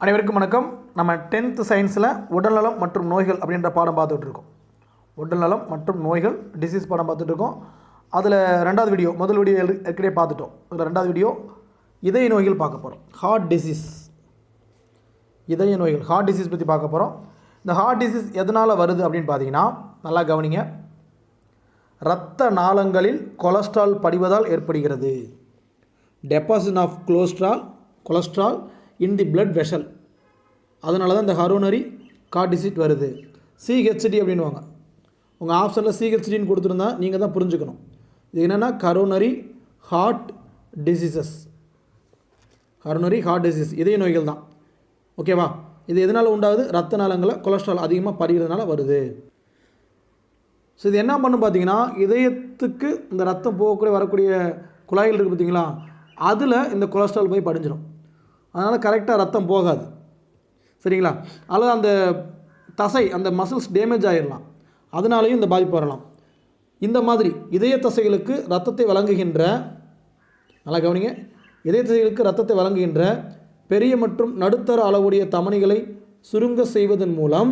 அனைவருக்கும் வணக்கம். நம்ம 10th சயின்ஸில் உடல்நலம் மற்றும் நோய்கள் அப்படின்ற பாடம் பார்த்துட்டு இருக்கோம். உடல்நலம் மற்றும் நோய்கள் டிசீஸ் பாடம் பார்த்துட்டு இருக்கோம். அதில் ரெண்டாவது வீடியோ, முதல் வீடியோ ஏற்கனவே பார்த்துட்டோம். அதில் ரெண்டாவது வீடியோ இதய நோய்கள் பார்க்க போகிறோம். ஹார்ட் டிசீஸ், இதய நோய்கள், ஹார்ட் டிசீஸ் பற்றி பார்க்க போகிறோம். இந்த ஹார்ட் டிசீஸ் எதனால் வருது அப்படின்னு பார்த்தீங்கன்னா, நல்லா கவனிங்க. இரத்த நாளங்களில் கொலஸ்ட்ரால் படிவதால் ஏற்படுகிறது. Deposit of cholesterol in the blood vessel. அதனால தான் இந்த கரோனரி ஹார்ட் டிசீஸ் வருது. சிஹெச்டி அப்படின்வாங்க. உங்கள் ஆப்ஷனில் சிஹெச்டின்னு கொடுத்துருந்தா நீங்கள் தான் புரிஞ்சுக்கணும். இது என்னென்னா coronary heart diseases. Coronary heart disease இதய நோய்கள் தான். ஓகேவா? இது எதனால் உண்டாகுது? ரத்த நாளங்களில் கொலஸ்ட்ரால் அதிகமாக படிகிறதுனால வருது. ஸோ இது என்ன பண்ணும் பார்த்தீங்கன்னா, இதயத்துக்கு இந்த ரத்தம் போகக்கூடிய வரக்கூடிய குழாய்கள் இருக்குது பார்த்தீங்களா, அதில் இந்த கொலஸ்ட்ரால் போய் படிஞ்சிடும். அதனால் கரெக்டாக ரத்தம் போகாது. சரிங்களா? அல்லது அந்த தசை, அந்த மசில்ஸ் டேமேஜ் ஆகிடலாம். அதனாலேயும் இந்த பாதிப்பு வரலாம். இந்த மாதிரி இதய தசைகளுக்கு ரத்தத்தை வழங்குகின்ற, நல்லா கவனிங்க, இதய தசைகளுக்கு ரத்தத்தை வழங்குகின்ற பெரிய மற்றும் நடுத்தர அளவுடைய தமனிகளை சுருங்க செய்வதன் மூலம்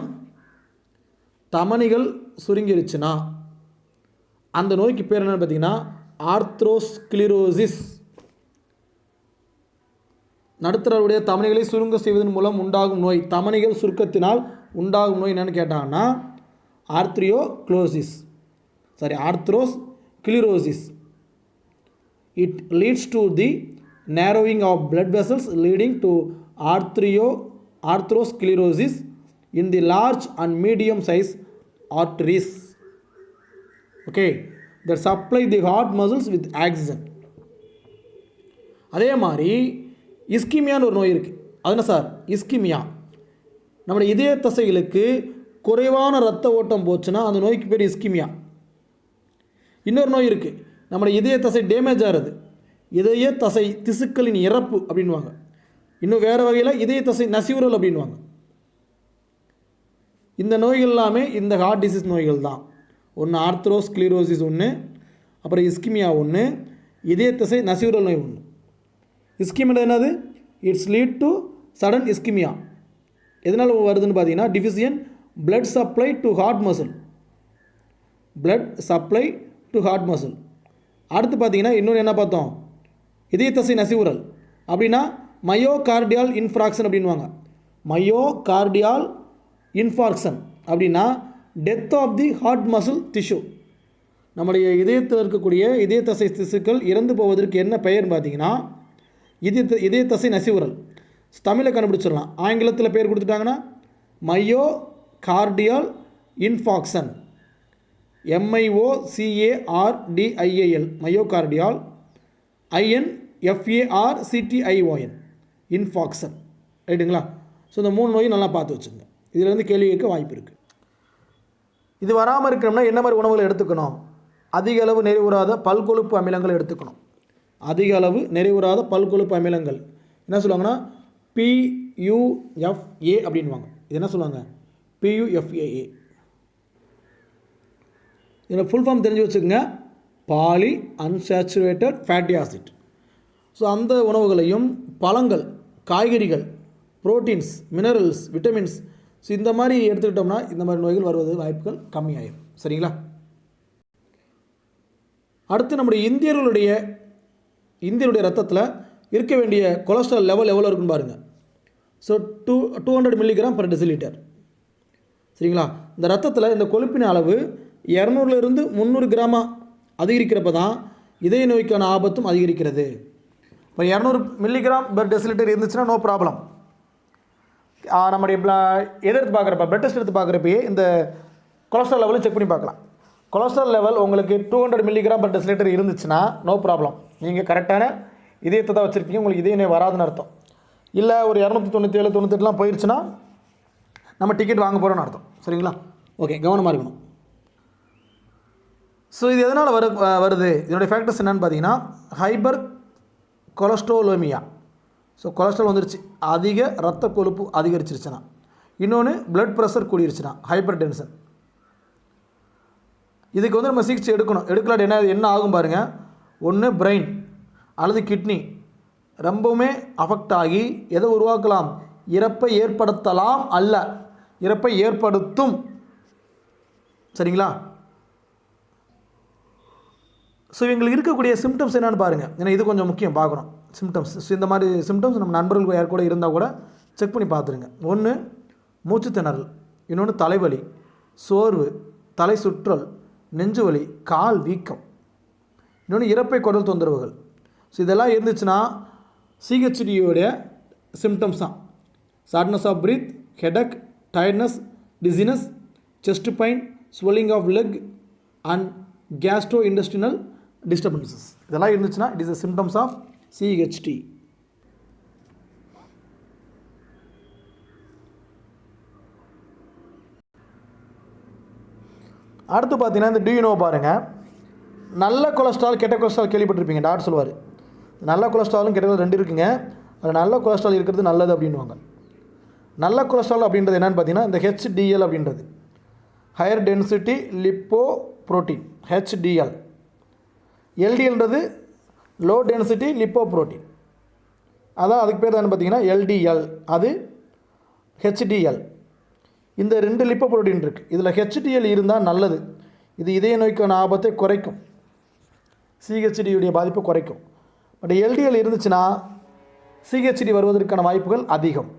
தமனிகள் சுருங்கிருச்சுன்னா அந்த நோய்க்கு பேர் என்னென்னு பார்த்தீங்கன்னா ஆர்த்ரோஸ்க்ளிரோசிஸ். நடுத்தரவுடைய தமனிகளை சுருங்க செய்வதன் மூலம் உண்டாகும் நோய், தமனிகள் சுருக்கத்தினால் உண்டாகும் நோய் என்னென்னு கேட்டாங்கன்னா arthrosclerosis. It leads to the narrowing of blood vessels leading to arthrosclerosis in the large and medium size arteries, okay, that supply the heart muscles with oxygen. அதே மாதிரி இஸ்கிமியான்னு ஒரு நோய் இருக்குது. அது என்ன சார்? இஸ்கிமியா, நம்முடைய இதய தசைகளுக்கு குறைவான இரத்த ஓட்டம் போச்சுன்னா அந்த நோய்க்கு பேர் இஸ்கிமியா. இன்னொரு நோய் இருக்குது, நம்முடைய இதய தசை டேமேஜ் ஆகிறது, இதய தசை திசுக்களின் இறப்பு அப்படின்வாங்க. இன்னும் வேறு வகையில் இதய தசை நசிவுறல் அப்படின்வாங்க. இந்த நோய்கள் எல்லாமே இந்த ஹார்ட் டிசீஸ் நோய்கள் தான். ஒன்று ஆர்த்ரோஸ்க்ளிரோசிஸ் ஒன்று, அப்புறம் இஸ்கிமியா ஒன்று, இதய தசை நசிவுறல் நோய் ஒன்று. இஸ்கிமியா என்னது? It's lead to sudden ischemia. எதனால் வருதுன்னு பார்த்தீங்கன்னா deficient blood supply to heart muscle. அடுத்து பார்த்தீங்கன்னா இன்னொன்று என்ன பார்த்தோம்? இதய தசை நசிவுறல் அப்படின்னா மயோகார்டியால் இன்ஃப்ராக்ஷன் அப்படின்வாங்க. மயோகார்டியால் இன்ஃபார்க்ஷன் அப்படின்னா death of the heart muscle tissue. நம்முடைய இதயத்தில் இருக்கக்கூடிய இதய தசை திசுக்கள் இறந்து போவதற்கு என்ன பெயர்னு பார்த்தீங்கன்னா இதய தசை நசிவுறல். தமிழில் கண்டுபிடிச்சிடலாம். ஆங்கிலத்தில் பேர் கொடுத்துட்டாங்கன்னா மயோகார்டியால் இன்ஃபார்க்ஷன், MIOCARDIAL, மயோகார்டியால், INFARCTION, இன்ஃபாக்ஷன். ரைட்டுங்களா? ஸோ இந்த 3 நோயும் நல்லா பார்த்து வச்சுங்க. இதிலேருந்து கேள்வி கேட்க வாய்ப்பு இருக்குது. இது வராமல் இருக்கணும்னா என்ன மாதிரி உணவுகளை எடுத்துக்கணும்? அதிக அளவு நிறைவுறாத பல்கொழுப்பு அமிலங்கள் எடுத்துக்கணும். அதிக அளவு நிறைவுறாத பல்கொழுப்பு அமிலங்கள் என்ன சொல்லுவாங்கன்னா PUFA அப்படின்வாங்க. இது என்ன சொல்லுவாங்க? PUFAA. இதில் ஃபுல் ஃபார்ம் தெரிஞ்சு வச்சுக்கோங்க, poly unsaturated fatty acid. So அந்த உணவுகளையும் பழங்கள், காய்கறிகள், புரோட்டீன்ஸ், மினரல்ஸ், விட்டமின்ஸ், ஸோ இந்த மாதிரி எடுத்துக்கிட்டோம்னா இந்த மாதிரி நோய்கள் வருவது வாய்ப்புகள் கம்மியாயிடும். சரிங்களா? அடுத்து நம்முடைய இந்தியர்களுடைய ரத்தத்தில் இருக்க வேண்டிய கொலஸ்ட்ரால் லெவல் எவ்வளோ இருக்குன்னு பாருங்கள். So 200 milligram per decilitre. சரிங்களா? இந்த ரத்தத்தில் இந்த கொழுப்பின் அளவு 200லிருந்து 300 கிராமாக அதிகரிக்கிறப்ப தான் இதய நோய்க்கான ஆபத்தும் அதிகரிக்கிறது. இப்போ 200 மில்லிகிராம் பர் டெசிலிட்டர் இருந்துச்சுன்னா நோ ப்ராப்ளம். நம்முடைய எடுத்து பார்க்குறப்ப, பிளட் டெஸ்ட் எடுத்து பார்க்குறப்பயே இந்த கொலஸ்ட்ரால் லெவலும் செக் பண்ணி பார்க்கலாம். கொலஸ்ட்ரால் லெவல் உங்களுக்கு 200 மில்லிகிராம் பர் டெசிலிட்டர் இருந்துச்சுன்னா நோ ப்ராப்ளம். நீங்கள் கரெக்டான இதயத்தை தான் வச்சுருப்பீங்க, உங்களுக்கு இதய நோய் வராதுன்னு அர்த்தம். இல்லை ஒரு 297, 98 போயிடுச்சுன்னா நம்ம டிக்கெட் வாங்க போகிறோன்னு அர்த்தம். சரிங்களா? ஓகே, கவனமாக இருக்கணும். ஸோ இது எதனால் வருது? இதனுடைய ஃபேக்டர்ஸ் என்னென்னு பார்த்தீங்கன்னா ஹைப்பர் கொலஸ்ட்ரோலோமியா. ஸோ கொலஸ்ட்ரால் வந்துருச்சு, அதிக இரத்த கொழுப்பு அதிகரிச்சிருச்சுன்னா. இன்னொன்று பிளட் ப்ரெஷர் கூடிருச்சுன்னா, ஹைப்பர் டென்ஷன். இதுக்கு வந்து நம்ம சிகிச்சை எடுக்கலாட்டி என்ன ஆகும் பாருங்கள். ஒன்று பிரெயின் அல்லது கிட்னி ரொம்பவுமே அஃபெக்ட் ஆகி எதை உருவாக்கலாம்? இறப்பை ஏற்படுத்தலாம் அல்ல, இறப்பை ஏற்படுத்தும். சரிங்களா? ஸோ இவங்களுக்கு இருக்கக்கூடிய சிம்டம்ஸ் என்னென்னு பாருங்கள். ஏன்னா இது கொஞ்சம் முக்கியம் பார்க்கணும். சிம்டம்ஸ், இந்த மாதிரி சிம்டம்ஸ் நம்ம நண்பர்கள் யார் கூட இருந்தால் கூட செக் பண்ணி பார்த்துருங்க. ஒன்று மூச்சு திணறல், இன்னொன்று தலைவலி, சோர்வு, தலை சுற்றல், நெஞ்சு வலி, கால் வீக்கம், இன்னொன்று இறப்பை குடல் தொந்தரவுகள். ஸோ இதெல்லாம் இருந்துச்சுன்னா சிஹெச்டியோடைய சிம்டம்ஸ் தான். Shortness of breath, headache, tiredness, dizziness, chest pain, swelling of leg and gastrointestinal disturbances. இதெல்லாம் இருந்துச்சுன்னா it is the symptoms of CHD. அடுத்து பார்த்தீங்கன்னா இந்த டியூனோ பாருங்கள். நல்ல கொலஸ்ட்ரால் கெட்ட கொலஸ்ட்ரால் கேள்விப்பட்டிருப்பீங்க. டாக்டர் சொல்லுவார் நல்ல கொலஸ்ட்ராலும் கெட்ட கொலஸ்ட்ரால் 2 இருக்குங்க, அதில் நல்ல கொலஸ்ட்ரால் இருக்கிறது நல்லது அப்படின்வாங்க. நல்ல கொலஸ்ட்ரால் அப்படின்றது என்னென்னு பார்த்தீங்கன்னா இந்த ஹெச்டிஎல் அப்படின்றது higher density lipoprotein HDL. எல்டிஎல்ன்றது லோ டென்சிட்டி லிப்போ புரோட்டீன், அதான் அதுக்கு பேர் தான் பார்த்தீங்கன்னா LDL, அது HDL. இந்த 2 லிப்போ புரோட்டீன் இருக்குது. இதில் HDL இருந்தால் நல்லது. இது இதய நோய்க்கான ஆபத்தை குறைக்கும், சிஹெச்டியுடைய பாதிப்பை குறைக்கும். பட் LDL இருந்துச்சுன்னா சிஹெச்டி வருவதற்கான வாய்ப்புகள் அதிகம்.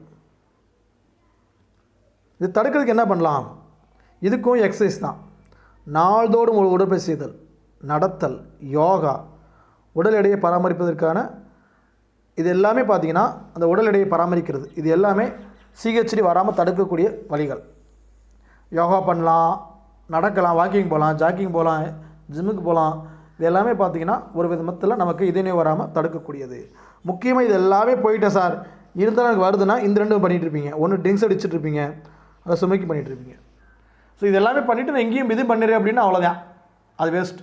இது தடுக்கிறதுக்கு என்ன பண்ணலாம்? இதுக்கும் எக்ஸசைஸ் தான். நாள்தோறும் உடற்பயிற்சி செய்தல், நடத்தல், யோகா, உடல் எடையை பராமரிப்பதற்கான இது எல்லாமே பார்த்திங்கன்னா அந்த உடல் எடையை பராமரிக்கிறது. இது எல்லாமே சிஹெச்டி வராமல் தடுக்கக்கூடிய வழிகள். யோகா பண்ணலாம், நடக்கலாம், வாக்கிங் போகலாம், ஜாக்கிங் போகலாம், ஜிம்முக்கு போகலாம். இது எல்லாமே பார்த்திங்கன்னா ஒரு விதத்தில் நமக்கு இதே வராமல் தடுக்கக்கூடியது. முக்கியமாக இது எல்லாமே போயிட்டேன் சார் இருந்தாலும் எனக்கு வருதுன்னா இந்த 2 பண்ணிகிட்ருப்பீங்க. ஒன்று ட்ரிங்க்ஸ் அடிச்சுட்ருப்பீங்க, அதை சுமைக்கு பண்ணிகிட்ருப்பீங்க. ஸோ இது எல்லாமே பண்ணிவிட்டு நான் எங்கேயும் இது பண்ணிடுறேன் அப்படின்னா அவ்வளோதான், அது வேஸ்ட்.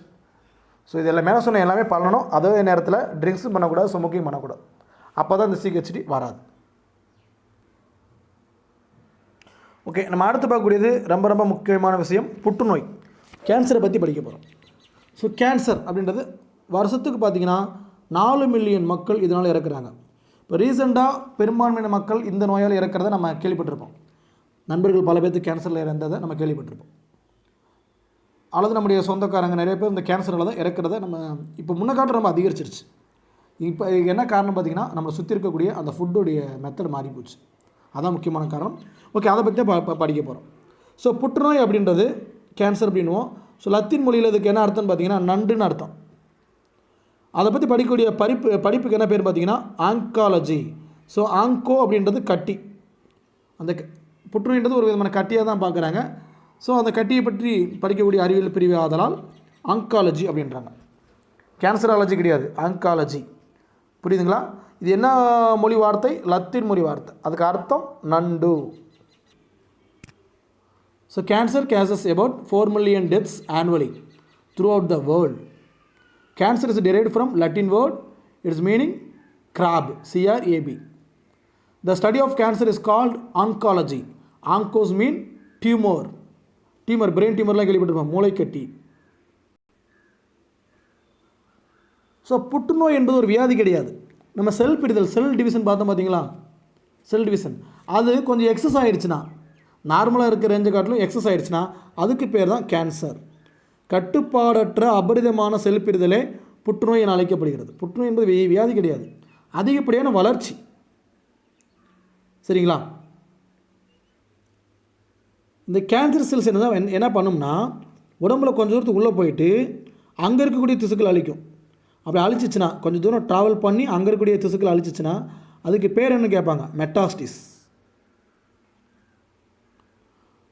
ஸோ இது எல்லாம் மேலே சொன்ன எல்லாமே பண்ணணும். அதே நேரத்தில் ட்ரிங்க்ஸும் பண்ணக்கூடாது, ஸ்மோக்கிங் பண்ணக்கூடாது. அப்போ தான் இந்த சிஹெச்டி வராது. ஓகே, நம்ம அடுத்து பார்க்கக்கூடியது ரொம்ப ரொம்ப முக்கியமான விஷயம், புற்றுநோய். கேன்சரை பற்றி படிக்க போகிறோம். ஸோ கேன்சர் அப்படின்றது வருஷத்துக்கு பார்த்திங்கன்னா 4 மில்லியன் மக்கள் இதனால் இறக்குறாங்க. இப்போ ரீசெண்டாக பெரும்பான்மையான மக்கள் இந்த நோயால் இறக்கிறத நம்ம கேள்விப்பட்டிருப்போம். நண்பர்கள் பல பேருக்கு கேன்சரில் இறந்ததை நம்ம கேள்விப்பட்டிருப்போம். அல்லது நம்முடைய சொந்தக்காரங்க நிறைய பேர் இந்த கேன்சரில் தான் இறக்கிறத நம்ம இப்போ முன்னக்காட்டு ரொம்ப அதிகரிச்சிருச்சு. இப்போ என்ன காரணம் பார்த்திங்கன்னா நம்மளை சுற்றி இருக்கக்கூடிய அந்த ஃபுட்டுடைய மெத்தட் மாறி போச்சு. அதான் முக்கியமான காரணம். ஓகே, அதை பற்றி தான் படிக்க போகிறோம். ஸோ புற்றுநோய் அப்படின்றது கேன்சர் அப்படின்வோம். ஸோ லத்தீன் மொழியில் இதுக்கு என்ன அர்த்தம்னு பார்த்தீங்கன்னா நண்டுன்னு அர்த்தம். அதை பற்றி படிக்கக்கூடிய படிப்புக்கு என்ன பேர் பார்த்தீங்கன்னா ஆங்காலஜி. ஸோ ஆங்கோ அப்படின்றது கட்டி, அந்த புற்றுநோய்ன்றது ஒரு விதமான கட்டியாக தான் பார்க்குறாங்க. ஸோ அந்த கட்டியை பற்றி படிக்கக்கூடிய அறிவியல் பிரிவு ஆதலால் ஆங்காலஜி அப்படின்றாங்க. கேன்சராலஜி கிடையாது, ஆங்காலஜி. புரியுதுங்களா? இது என்ன மொழி வார்த்தை? லத்தீன் மொழி வார்த்தை. அதுக்கு அர்த்தம் நண்டு. So cancer causes about 4 million deaths annually throughout the world. Cancer is derived from Latin word, its meaning crab, CRAB. The study of cancer is called oncology. Oncos mean tumor. Tumor, brain tumorலாம் கேள்விப்பட்டிருப்போம், மூளைக்கட்டி. So புற்றுநோய் என்பது ஒரு வியாதி கிடையாது. நம்ம செல் பிரிதல், cell division பார்த்தோம் பார்த்தீங்களா, cell division அது கொஞ்சம் எக்ஸஸ் ஆகிடுச்சுன்னா, நார்மலாக இருக்கிற ரேஞ்சை காட்டிலும் எக்ஸஸ் ஆகிடுச்சுன்னா அதுக்கு பேர் தான் கேன்சர். கட்டுப்பாடற்ற அபரிதமான செல் பிரிதலே புற்றுநோய் என அழைக்கப்படுகிறது. புற்றுநோய் என்பது வியாதி கிடையாது, அதிகப்படியான வளர்ச்சி. சரிங்களா? இந்த கேன்சர் செல்ஸ் என்ன பண்ணும்னா உடம்புல கொஞ்சம் தூரத்துக்கு உள்ளே போயிட்டு அங்கே இருக்கக்கூடிய திசுக்கள் அழிக்கும். அப்படி அழிச்சிச்சுன்னா கொஞ்சம் தூரம் ட்ராவல் பண்ணி அங்கே இருக்கக்கூடிய திசுக்கள் அழிச்சிச்சுன்னா அதுக்கு பேர் என்ன கேட்பாங்க? மெட்டாஸ்டிஸ்.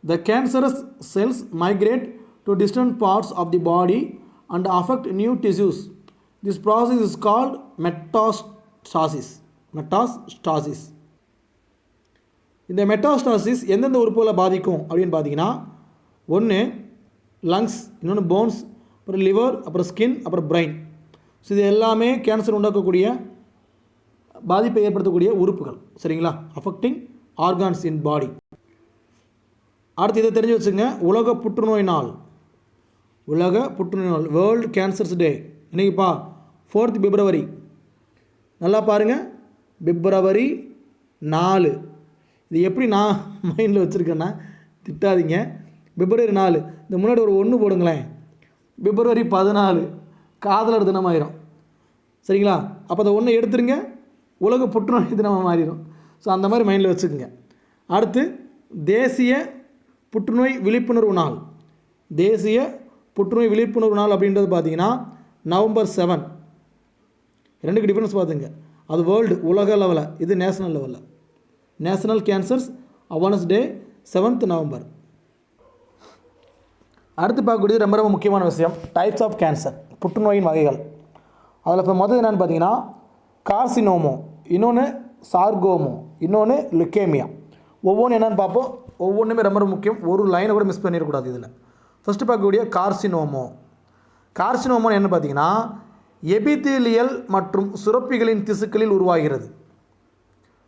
The cancerous cells migrate to distant parts of the body and affect new tissues. This process is called metastasis. Metastasis. இந்த மெட்டாஸ்டாசிஸ் எந்தெந்த உறுப்புகளை பாதிக்கும் அப்படின்னு பார்த்தீங்கன்னா, ஒன்று லங்ஸ், இன்னொன்று போன்ஸ், அப்புறம் லிவர், அப்புறம் ஸ்கின், அப்புறம் பிரெயின். ஸோ இது எல்லாமே கேன்சர் உண்டாக்கக்கூடிய பாதிப்பை ஏற்படுத்தக்கூடிய உறுப்புகள். சரிங்களா? அஃபெக்டிங் ஆர்கான்ஸ் இன் பாடி. அடுத்து இதை தெரிஞ்சு வச்சுங்க. உலக புற்றுநோய் நாள், உலக புற்றுநோய் நாள், வேர்ல்டு கேன்சர்ஸ் டே. இன்னைக்குப்பா 4th February. நல்லா பாருங்கள், February 4. இது எப்படி நான் மைண்டில் வச்சுருக்கேன்னா திட்டாதீங்க. பிப்ரவரி 4 இந்த முன்னாடி ஒரு 1 போடுங்களேன். பிப்ரவரி 14 காதலர் தினமாயிரும். சரிங்களா? அப்போ அதை 1 எடுத்துருங்க, உலக புற்றுநோய் தினமாக மாறிடும். ஸோ அந்த மாதிரி மைண்டில் வச்சுக்கோங்க. அடுத்து தேசிய புற்றுநோய் விழிப்புணர்வு நாள். தேசிய புற்றுநோய் விழிப்புணர்வு நாள் அப்படின்றது பார்த்தீங்கன்னா November 7. ரெண்டுக்கு டிஃப்ரென்ஸ் பார்த்துங்க. அது வேர்ல்டு உலக லெவலில், இது நேஷனல் லெவலில். National cancers awareness day 7th November. அடுத்து பார்க்கக்கூடியது ரொம்ப ரொம்ப முக்கியமான விஷயம், டைப்ஸ் ஆஃப் கேன்சர், புற்றுநோயின் வகைகள். அதில் இப்போ முதல் என்னென்னு பார்த்தீங்கன்னா கார்சினோமோ, இன்னொன்று சார்கோமோ, இன்னொன்று லுக்கேமியா. ஒவ்வொன்றும் என்னென்னு பார்ப்போம். ஒவ்வொன்றுமே ரொம்ப ரொம்ப முக்கியம். ஒரு லைனை கூட மிஸ் பண்ணிடக்கூடாது இதில். ஃபஸ்ட்டு பார்க்கக்கூடிய கார்சினோமோ. கார்சினோமோன்னு என்ன பார்த்தீங்கன்னா எபிதீலியல் மற்றும் சுரப்பிகளின் திசுக்களில் உருவாகிறது.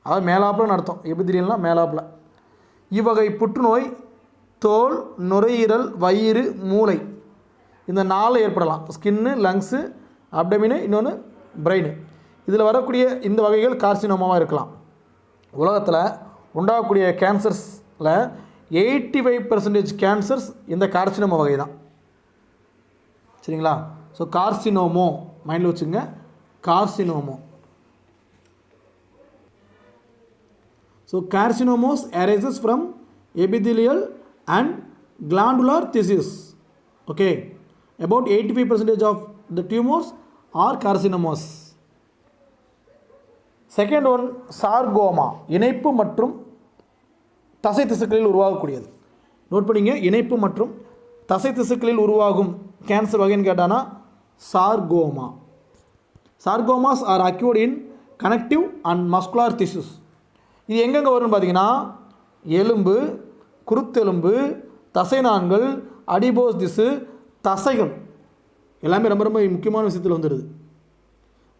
அதாவது மேலாப்பில் அர்த்தம். எபிதீலியல்னால் மேலாப்பில். இவ்வகை புற்றுநோய் தோல், நுரையீரல், வயிறு, மூளை இந்த 4 ஏற்படலாம். ஸ்கின்னு, லங்ஸு, அப்டமினு, இன்னொன்று பிரெயின். இதில் வரக்கூடிய இந்த வகைகள் கார்சினோமாவாக இருக்கலாம். உலகத்தில் உண்டாகக்கூடிய கேன்சர்ஸில் 85% கேன்சர்ஸ் இந்த கார்சினோமா வகை தான். சரிங்களா? ஸோ கார்சினோமோ மைண்டில் வச்சுங்க. Carcinoma. So carcinomas arises from epithelial and glandular tissues. Okay, about 85% of the tumors are carcinomas. Second one sarcoma, இணைப்பு மற்றும் தசை திசுக்களில் உருவாகக்கூடியது. நோட் பண்ணிங்க, இணைப்பு மற்றும் தசை திசுக்களில் உருவாகும் கேன்சர் வகைன்னு கேட்டானா sarcoma. Sarcomas are occurred in connective and muscular tissues. இது எங்கெங்கே வரும்னு பார்த்தீங்கன்னா எலும்பு, குருத்தெலும்பு, தசைநான்கள், அடிபோஸ் திசு, தசைகள் எல்லாமே ரொம்ப ரொம்ப முக்கியமான விஷயத்தில் வந்துடுது.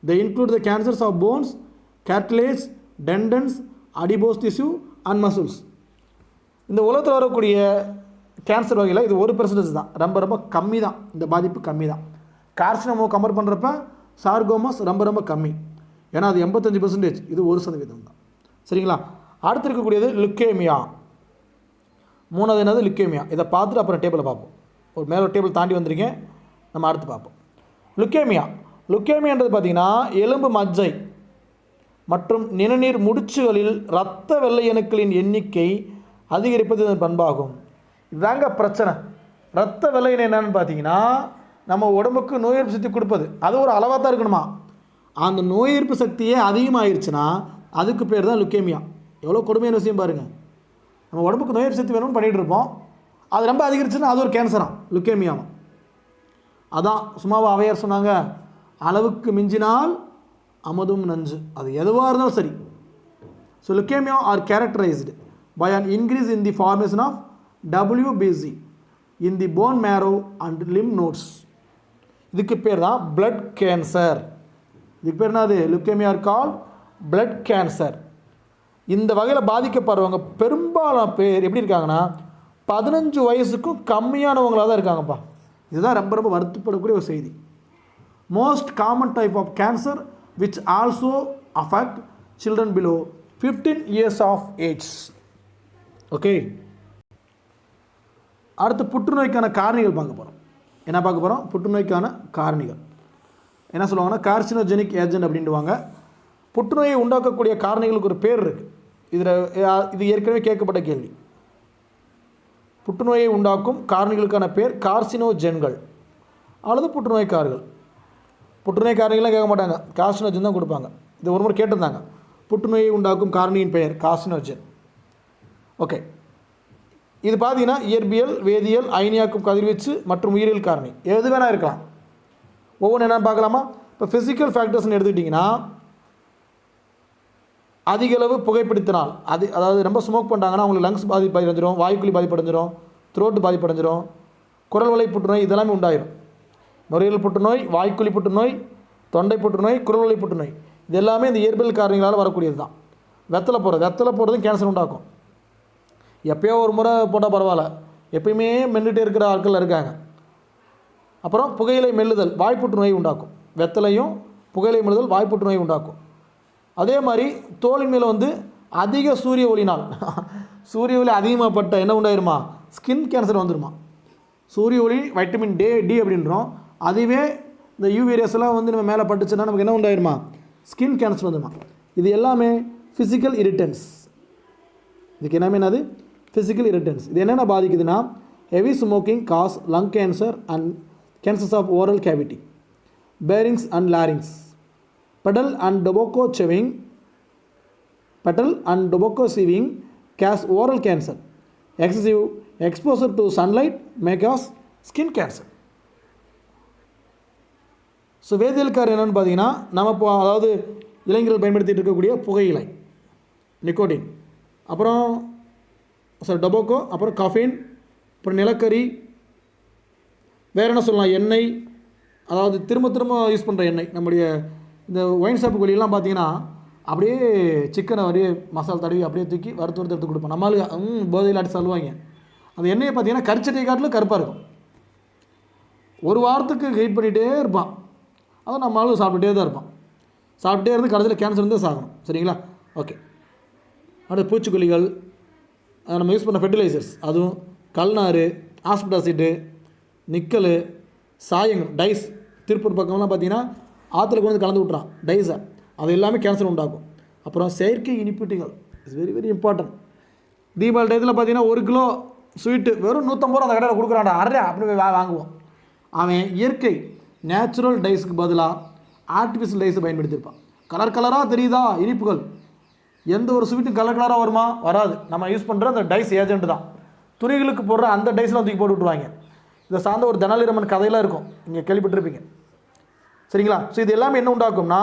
They include the cancers of bones, cartilage, tendons, adipose tissue and muscles. இந்த உலகத்தில் வரக்கூடிய கேன்சர் வகையில் இது 1% தான். ரொம்ப ரொம்ப கம்மி தான். இந்த பாதிப்பு கம்மி தான். கார்சினோமோ கம்பேர் பண்ணுறப்ப சார்கோமாஸ் ரொம்ப ரொம்ப கம்மி. ஏன்னா அது 85%, இது 1% தான். சரிங்களா? அடுத்து இருக்கக்கூடியது லுக்கேமியா. மூணாவது என்னது லுக்கேமியா. இதை பார்த்துட்டு அப்புறம் டேபிளை பார்ப்போம். ஒரு மேலே டேபிள் தாண்டி வந்துருங்க, நம்ம அடுத்து பார்ப்போம். லுக்கேமியா. லுக்கேமியான்றது பார்த்திங்கன்னா எலும்பு மஜ்ஜை மற்றும் நிணநீர் முடிச்சுகளில் இரத்த வெள்ளை அணுக்களின் எண்ணிக்கை அதிகரிப்பது இதன் பண்பாகும். இதாங்க பிரச்சனை. இரத்த வெள்ளை அணு என்னன்னு பார்த்தீங்கன்னா நம்ம உடம்புக்கு நோய் எதிர்ப்பு சக்தி கொடுப்பது. அது ஒரு அளவாக தான் இருக்கணுமா. அந்த நோய் எதிர்ப்பு சக்தியே அதிகமாகிருச்சுன்னா அதுக்கு பேர் தான் லுக்கேமியா. எவ்வளோ கொடுமையான விஷயம் பாருங்கள். நம்ம உடம்புக்கு நோய் எதிர்ப்பு சக்தி வேணும்னு பண்ணிகிட்டு இருப்போம், அது ரொம்ப அதிகரிச்சுன்னா அது ஒரு கேன்சராக லுக்கேமியாவும். அதான் சும்மாவா அவையார் சொன்னாங்க, அளவுக்கு மிஞ்சினால் அமுதும் நஞ்சு. அது எதுவாக இருந்தாலும் சரி. So leukemia are characterized by an increase in the formation of WBC in the bone marrow and lymph nodes. இதுக்கு பேர் தான் blood cancer. இதுக்கு பேர் என்னது? Leukaemia are called blood cancer. இந்த வகையில் பாதிக்கப்படுறவங்க பெரும்பாலான பேர் எப்படி இருக்காங்கன்னா 15 வயசுக்கும் கம்மியானவங்களாக தான் இருக்காங்கப்பா. இதுதான் ரொம்ப ரொம்ப வருத்தப்படக்கூடிய ஒரு செய்தி. Most common type of cancer which also affect children below 15 years of age. Okay, அடுத்து புற்றுநோய்க்கான காரணிகள் பார்க்க போகிறோம். என்ன பார்க்க போகிறோம்? புற்றுநோய்க்கான காரணிகள். என்ன சொல்லுவாங்கன்னா கார்சினோஜெனிக் ஏஜென்ட் அப்படின்ட்டுவாங்க. புற்றுநோயை உண்டாக்கக்கூடிய காரணிகளுக்கு ஒரு பேர் இருக்குது. இது ஏற்கனவே கேட்கப்பட்ட கேள்வி. புற்றுநோயை உண்டாக்கும் காரணிகளுக்கான பேர் கார்சினோஜென்கள் அல்லது புற்றுநோய்க்காரர்கள். புற்றுநோய் காரணிகள்லாம் கேட்க மாட்டாங்க, கார்சினோஜென் தான் கொடுப்பாங்க. இது ஒரு முறை கேட்டிருந்தாங்க. புற்றுநோயை உண்டாக்கும் காரணியின் பெயர் கார்சினோஜென். ஓகே, இது பார்த்தீங்கன்னா இயற்பியல், வேதியியல், அயனியாக்கும் கதிர்வீச்சு மற்றும் உயிரியல் காரணி எது வேணால் இருக்கலாம். ஒவ்வொன்று என்னென்னு பார்க்கலாமா? இப்போ ஃபிசிக்கல் ஃபேக்டர்ஸ்னு எடுத்துக்கிட்டிங்கன்னா அதிகளவு புகைப்பிடித்தனால், அதாவது ரொம்ப ஸ்மோக் பண்ணுறாங்கன்னா அவங்களுக்கு லங்ஸ் பாதிப்படைஞ்சிரும், வாய்க்குழி பாதிப்படைஞ்சிரும், த்ரோட்டு பாதிப்படைஞ்சிரும், குரல் வலை புற்றுநோய் இதெல்லாமே உண்டாயிரும். நுரையீரல் புற்றுநோய், வாய்க்குழி புற்றுநோய், தொண்டை புற்றுநோய், குரல் வலை புற்றுநோய் இது எல்லாமே இந்த இயற்பியல் காரணிகளால் வரக்கூடியது தான். வெத்தலை போடுறதும் கேன்சர் உண்டாக்கும். எப்போயோ ஒரு முறை போட்டால் பரவாயில்ல, எப்பயுமே மென்னுட்டே இருக்கிற ஆட்கள் இருக்காங்க. அப்புறம் புகையிலை மெல்லுதல் வாய்ப்புற்று நோய் உண்டாக்கும். வெத்தலையும் புகையிலை மெல்லுதல் வாய்ப்புற்று நோய் உண்டாக்கும். அதே மாதிரி தோலின் மேலே அதிக சூரிய ஒளினால் சூரிய ஒளி அதிகமாகப்பட்ட என்ன உண்டாயிருமா, ஸ்கின் கேன்சர் வந்துடுமா. சூரிய ஒளி வைட்டமின் டி அப்படின்றோம், அதுவே இந்த யூவி ரேஸ்லாம் வந்து நம்ம மேலே பட்டுச்சுன்னா நமக்கு என்ன உண்டாயிருமா, ஸ்கின் கேன்சர் வந்துடுமா. இது எல்லாமே ஃபிசிக்கல் இரிட்டன்ஸ். இதுக்கு எல்லாமே என்னது, ஃபிசிக்கல் இரிட்டன்ஸ். இது என்னென்ன பாதிக்குதுன்னா, heavy smoking causes lung cancer and cancers of oral cavity, pharynx and larynx, pedal and tobacco chewing cause oral cancer. Excessive exposure to sunlight may cause skin cancer. So வேதியியல்கார் என்னென்னு பார்த்தீங்கன்னா, நம்ம இப்போ அதாவது இளைஞர்கள் பயன்படுத்திகிட்டு இருக்கக்கூடிய புகையிலை, நிக்கோட்டின், அப்புறம் டொபாக்கோ, அப்புறம் காஃபின், அப்புறம் நிலக்கரி, வேறு என்ன சொல்லலாம், எண்ணெய், அதாவது திரும்ப யூஸ் பண்ணுற எண்ணெய். நம்முடைய இந்த ஒயின் ஷாப்பு வெளியெல்லாம் பார்த்தீங்கன்னா அப்படியே சிக்கனை அப்படியே மசாலா தடவி அப்படியே தூக்கி வறுத்து எடுத்து கொடுப்போம். நம்மளுக்கு போதையில் அடிச்சு தள்ளுவாங்க. அந்த எண்ணெயை பார்த்தீங்கன்னா கரிச்சட்டை காட்டிலும் கருப்பாக இருக்கும். ஒரு வாரத்துக்கு ஹீட் பண்ணிகிட்டே இருப்பான். அதை நம்மளும் சாப்பிட்டுட்டே தான் இருப்பான். சாப்பிட்டே இருந்து கடைசியில் கேன்சர் வந்து சாகணும். சரிங்களா? ஓகே. அடுத்து பூச்சிக்கொல்லிகள், நம்ம யூஸ் பண்ண ஃபெர்டிலைசர்ஸ், அதுவும் கல்நாறு, ஆஸ்பெட்டாசிட்டு, நிக்கல், சாயங்கள், டைஸ். திருப்பூர் பக்கம்லாம் பார்த்தீங்கன்னா ஆற்றுல கொண்டு வந்து கலந்து விட்றான் டைஸை, அது எல்லாமே கேன்சர் உண்டாக்கும். அப்புறம் செயற்கை இனிப்பிட்டிகள் it's very very important. Deepavali டயத்தில் பார்த்தீங்கன்னா 1 கிலோ ஸ்வீட்டு வெறும் 150 ரூபா அந்த கடையில் கொடுக்குறான்டா, அப்படின்னு போய் வாங்குவோம். அவன் இயற்கை நேச்சுரல் டைஸுக்கு பதிலாக ஆர்டிஃபிஷியல் டைஸை பயன்படுத்தியிருப்பான். கலராக தெரியுதா இனிப்புகள், எந்த ஒரு ஸ்வீட்டும் கலராக வருமா, வராது. நம்ம யூஸ் பண்ணுற அந்த டைஸ் ஏஜென்ட் தான். துணிகளுக்கு போடுற அந்த டைஸ்லாம் தூக்கி போட்டு விட்ருவாங்க. இதை சார்ந்த ஒரு தெனாலிராமன் கதையெல்லாம் இருக்கும், நீங்கள் கேள்விப்பட்டிருப்பீங்க. சரிங்களா? ஸோ இது எல்லாமே என்ன உண்டாக்கும்னா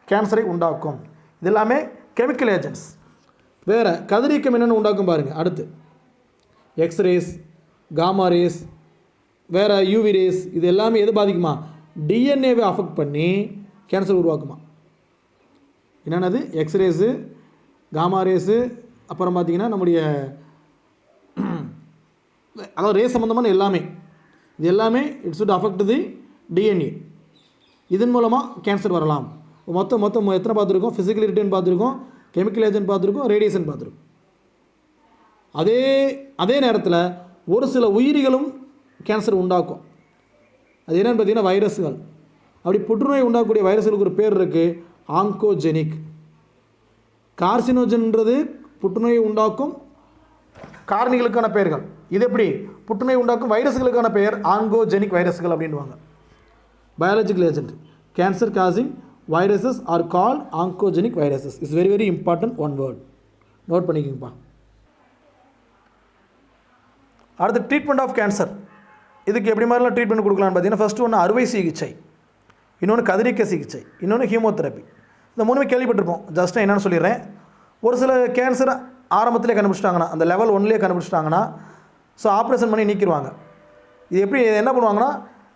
கேன்சரை உண்டாக்கும். இது எல்லாமே கெமிக்கல் ஏஜென்ட்ஸ். வேறு கதிரியக்கம் என்னென்னு உண்டாக்கும் பாருங்கள். அடுத்து எக்ஸ்ரேஸ், காமா ரேஸ், வேறு யூவி ரேஸ், இது எல்லாமே எது பாதிக்குமா, டிஎன்ஏவை அஃபெக்ட் பண்ணி கேன்சர் உருவாக்குமா. என்னென்னது, எக்ஸ்ரேஸு, காமா ரேஸு, அப்புறம் பார்த்திங்கன்னா நம்முடைய அதாவது ரேஸ் சம்மந்தமான எல்லாமே, இது எல்லாமே it's would affect the DNA. இதன் மூலமாக கேன்சர் வரலாம். மொத்தம் எத்தனை பார்த்துருக்கோம், ஃபிசிக்கல் இரிட்டேன் பார்த்துருக்கோம், கெமிக்கல் ஏஜென்ட் பார்த்துருக்கோம், ரேடியேஷன் பார்த்துருக்கோம். அதே நேரத்தில் ஒரு சில உயிரிகளும் கேன்சர் உண்டாக்கும். அது என்னென்னு பார்த்தீங்கன்னா வைரஸ்கள். அப்படி புற்றுநோய் உண்டாக்கக்கூடிய வைரஸ்களுக்கு ஒரு பேர் இருக்குது, ஆங்கோஜெனிக். கார்சினோஜன்ன்றது புற்றுநோயை உண்டாக்கும் காரணிகளுக்கான பெயர்கள். இது எப்படி, புற்றுநோய் உண்டாக்கும் வைரஸ்களுக்கான பெயர் ஆங்கோஜெனிக் வைரஸ்கள் அப்படின்வாங்க. Biological agent cancer causing viruses are called oncogenic viruses. Is very very important one word, note பண்ணிக்கோங்கப்பா. அடுத்து ட்ரீட்மெண்ட் ஆஃப் கேன்சர். இதுக்கு எப்படி மாதிரிலாம் ட்ரீட்மெண்ட் கொடுக்கலான்னு பார்த்தீங்கன்னா, ஃபஸ்ட்டு ஒன்று அறுவை சிகிச்சை, இன்னொன்று கதிரியக்க சிகிச்சை, இன்னொன்று ஹீமோதெரப்பி. இந்த மூணுமே கேள்விப்பட்டிருப்போம். ஜஸ்ட் என்னென்னு சொல்லிடுறேன். ஒரு சில கேன்சர் ஆரம்பத்திலே கண்டுபிடிச்சிட்டாங்கன்னா, அந்த லெவல் 1லேயே கண்டுபிடிச்சிட்டாங்கன்னா, ஸோ ஆப்ரேஷன் பண்ணி நீக்கிடுவாங்க. இது எப்படி என்ன பண்ணுவாங்கன்னா,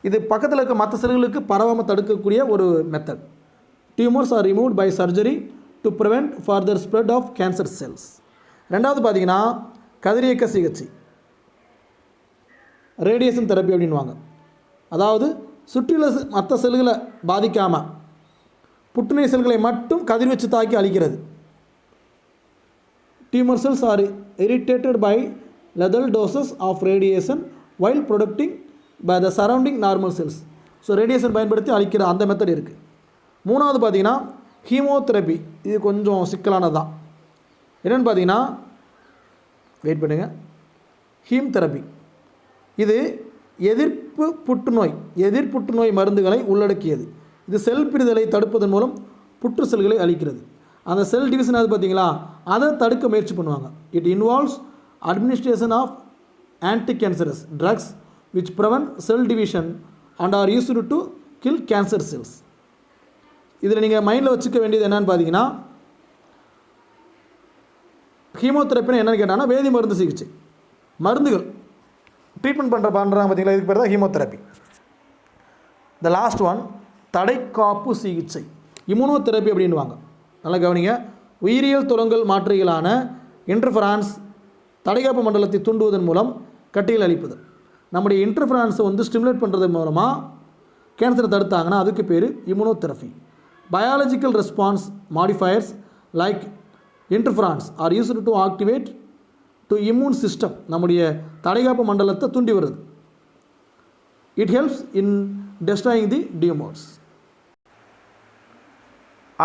இது பக்கத்தில் இருக்க மற்ற செல்களுக்கு பரவாமல் தடுக்கக்கூடிய ஒரு method. Tumours are removed by surgery to prevent further spread of cancer cells. ரெண்டாவது பார்த்தீங்கன்னா கதிரியக்க சிகிச்சை, ரேடியேஷன் தெரப்பி அப்படின்வாங்க. அதாவது சுற்றியுள்ள மற்ற செல்களை பாதிக்காமல் புற்றுநோய் செல்களை மட்டும் கதிர்வீச்சு தாக்கி அழிக்கிறது. Tumour cells are irritated by lethal doses of radiation while protecting by the surrounding normal cells. So radiation பயன்படுத்தி அழிக்கிற அந்த மெத்தட் இருக்குது. மூணாவது பார்த்தீங்கன்னா ஹீமோதெரப்பி. இது கொஞ்சம் சிக்கலானது தான். என்னென்னு பார்த்தீங்கன்னா, வெயிட் பண்ணுங்கள், ஹீம் தெரப்பி. இது எதிர் புற்றுநோய் மருந்துகளை உள்ளடக்கியது. இது செல் பிரிதலை தடுப்பதன் மூலம் புற்று செல்களை அழிக்கிறது. அந்த செல் டிவிஷன் அது பார்த்தீங்களா, அதை தடுக்க முயற்சி பண்ணுவாங்க. It involves administration of anti cancerous drugs which prevent cell division and are used to kill cancer cells. இதில் நீங்கள் மைண்டில் வச்சுக்க வேண்டியது என்னென்னு பார்த்தீங்கன்னா, ஹீமோதெரப்பின்னு என்னென்னு கேட்டாங்கன்னா வேதி மருந்து சிகிச்சை, மருந்துகள் ட்ரீட்மெண்ட் பண்ணுறாங்க பார்த்தீங்களா, இதுக்கு பேர் தான் ஹீமோதெரப்பி. த லாஸ்ட் ஒன் தடைக்காப்பு சிகிச்சை, இம்யூனோதெரப்பி அப்படின்வாங்க. நல்லா கவனிங்க. உயிரியல் துரங்கல் மாற்றிகளான இன்டர்ஃபரான்ஸ் தடைக்காப்பு மண்டலத்தை தூண்டுவதன் மூலம் கட்டிகள் அளிப்பது. நம்முடைய இன்டர்ஃபரன்ஸை ஸ்டிமுலேட் பண்ணுறது மூலமாக கேன்சரை தடுத்தாங்கன்னா அதுக்கு பேர் immunotherapy. Biological response modifiers like interferons are used to activate to immune system, நம்முடைய தடைகாப்பு மண்டலத்தை தூண்டி வருது. It helps in destroying the tumours.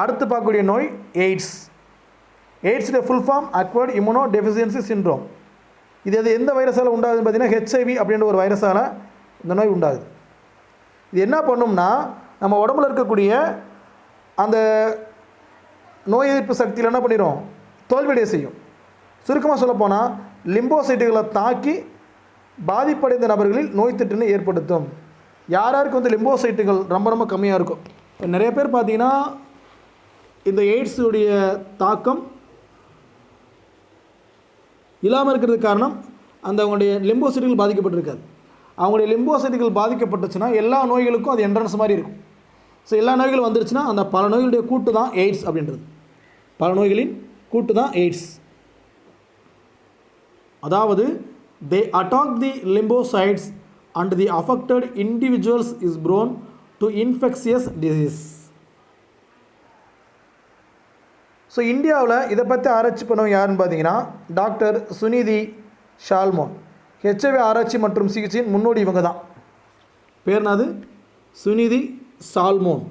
அடுத்து பார்க்கக்கூடிய நோய் எய்ட்ஸ். எய்ட்ஸுடைய full form acquired immuno deficiency syndrome. இது எந்த வைரஸால் உண்டாகுதுன்னு பார்த்தீங்கன்னா ஹெச்ஐவி அப்படின்ற ஒரு வைரஸால் இந்த நோய் உண்டாகுது. இது என்ன பண்ணும்னா நம்ம உடம்புல இருக்கக்கூடிய அந்த நோய் எதிர்ப்பு சக்தியில் என்ன பண்ணிடும், தோல்வியடைய செய்யும். சுருக்கமாக சொல்லப்போனால் லிம்போசைட்டுகளை தாக்கி பாதிப்படைந்த நபர்களில் நோய் தொற்றினை ஏற்படுத்தும். யாருக்கு வந்து லிம்போசைட்டுகள் ரொம்ப ரொம்ப கம்மியாக இருக்கும். நிறைய பேர் பார்த்தீங்கன்னா இந்த எய்ட்ஸுடைய தாக்கம் இல்லாமல் இருக்கிறதுக்கு காரணம் அந்த அவங்களுடைய லிம்போசைட்டுகள் பாதிக்கப்பட்டிருக்காது. அவங்களுடைய லிம்போசைட்டுகள் பாதிக்கப்பட்டுச்சுன்னா எல்லா நோய்களுக்கும் அது என்ட்ரன்ஸ் மாதிரி இருக்கும். ஸோ எல்லா நோய்களும் வந்துருச்சுன்னா அந்த பல நோய்களுடைய கூட்டு தான் எய்ட்ஸ் அப்படின்றது. பல நோய்களின் கூட்டு தான் எய்ட்ஸ். அதாவது they attack the lymphocytes and the affected individuals is prone to infectious disease. So இந்தியாவில் இதை பற்றி ஆராய்ச்சி பண்ணவங்க யாருன்னு பார்த்தீங்கன்னா டாக்டர் சுனிதி ஷால்மோன். ஹெச்ஐவி ஆராய்ச்சி மற்றும் சிகிச்சையின் முன்னோடி இவங்க தான். பேர்னாது சுனிதி சால்மோன்.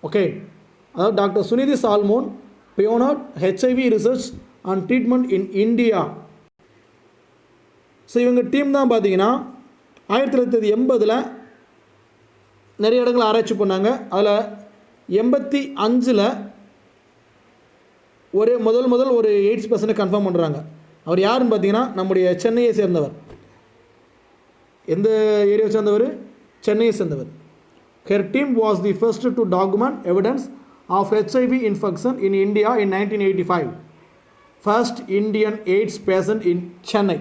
ஓகே, அதாவது doctor Suniti Solomon pioneered HIV research and treatment in India. So இவங்க டீம் தான் பார்த்தீங்கன்னா 1980 நிறைய இடங்கள் ஆராய்ச்சி பண்ணாங்க. அதில் 85 முதல் ஒரு எய்ட்ஸ் பர்சனை கன்ஃபார்ம் பண்ணுறாங்க. அவர் யாருன்னு பார்த்தீங்கன்னா நம்முடைய சென்னையை சேர்ந்தவர். எந்த ஏரியாவை சேர்ந்தவர்? சென்னையை சேர்ந்தவர். Her team was the first to document evidence of HIV infection in India in 1985. First Indian AIDS patient in Chennai.